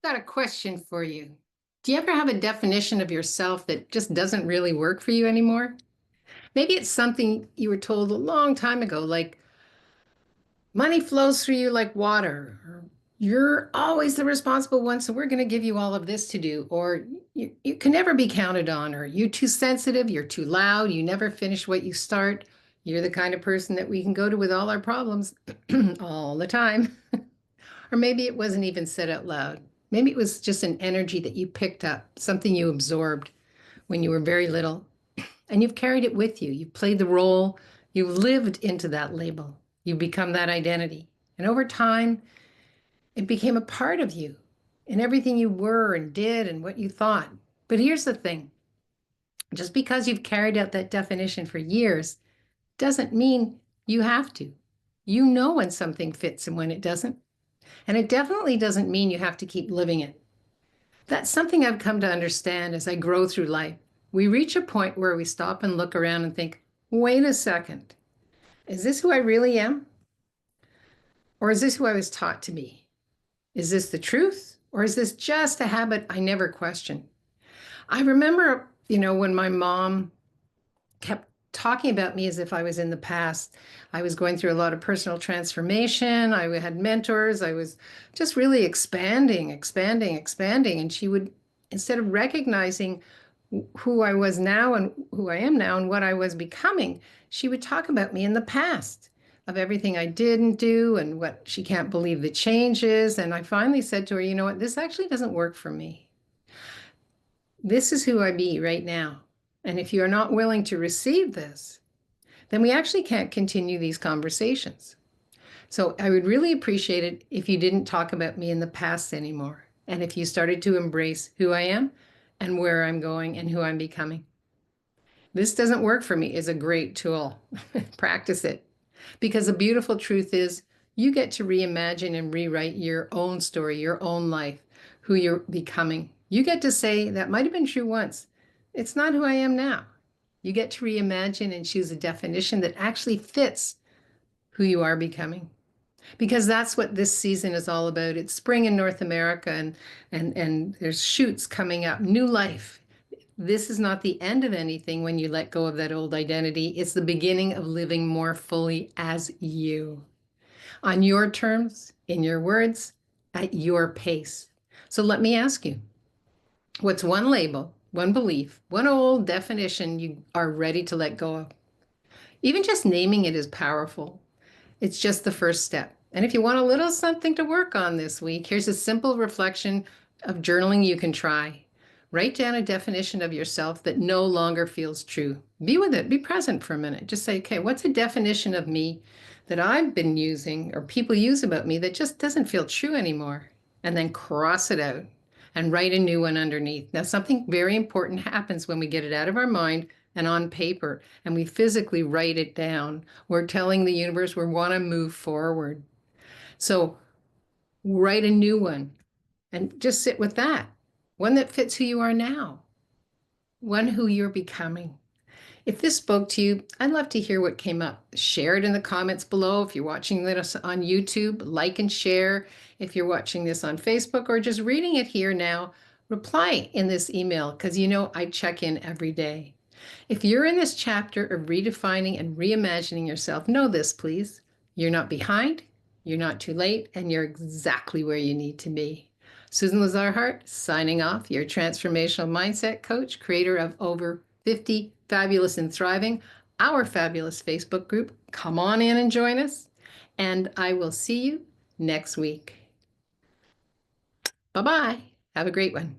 Got a question for you. Do you ever have a definition of yourself that just doesn't really work for you anymore? Maybe it's something you were told a long time ago, like money flows through you like water, or you're always the responsible one, so we're going to give you all of this to do, or you can never be counted on, or you're too sensitive, you're too loud, you never finish what you start. You're the kind of person that we can go to with all our problems all the time. Or maybe it wasn't even said out loud. Maybe it was just an energy that you picked up, something you absorbed when you were very little, and you've carried it with you. You've played the role, you've lived into that label, you've become that identity. And over time, it became a part of you in everything you were and did and what you thought. But here's the thing, just because you've carried out that definition for years doesn't mean you have to. You know when something fits and when it doesn't. And it definitely doesn't mean you have to keep living it. That's something I've come to understand as I grow through life. We reach a point where we stop and look around and think, wait a second, is this who I really am? Or is this who I was taught to be? Is this the truth? Or is this just a habit I never questioned? I remember, when my mom kept talking about me as if I was in the past. I was going through a lot of personal transformation. I had mentors. I was just really expanding, expanding, expanding. And she would, instead of recognizing who I was now and who I am now and what I was becoming, she would talk about me in the past of everything I didn't do and what she can't believe the changes. And I finally said to her, you know what, this actually doesn't work for me. This is who I be right now. And if you're not willing to receive this, then we actually can't continue these conversations. So I would really appreciate it if you didn't talk about me in the past anymore. And if you started to embrace who I am and where I'm going and who I'm becoming. This doesn't work for me is a great tool. Practice it. Because the beautiful truth is you get to reimagine and rewrite your own story, your own life, who you're becoming. You get to say that might have been true once. It's not who I am now. You get to reimagine and choose a definition that actually fits who you are becoming. Because that's what this season is all about. It's spring in North America and there's shoots coming up, new life. This is not the end of anything when you let go of that old identity. It's the beginning of living more fully as you, on your terms, in your words, at your pace. So let me ask you, what's one label, one belief, one old definition you are ready to let go of? Even just naming it is powerful. It's just the first step. And if you want a little something to work on this week, here's a simple reflection of journaling you can try. Write down a definition of yourself that no longer feels true. Be with it, be present for a minute. Just say, okay, what's a definition of me that I've been using or people use about me that just doesn't feel true anymore? And then cross it out and write a new one underneath. Now, something very important happens when we get it out of our mind and on paper and we physically write it down. We're telling the universe we want to move forward. So write a new one and just sit with that. One that fits who you are now, one who you're becoming. If this spoke to you, I'd love to hear what came up. Share it in the comments below. If you're watching this on YouTube, like and share. If you're watching this on Facebook or just reading it here now, reply in this email because I check in every day. If you're in this chapter of redefining and reimagining yourself, know this, please. You're not behind, you're not too late, and you're exactly where you need to be. Susan Lazar-Hart, signing off, your transformational mindset coach, creator of over 50 Fabulous and Thriving, our fabulous Facebook group. Come on in and join us, and I will see you next week. Bye-bye. Have a great one.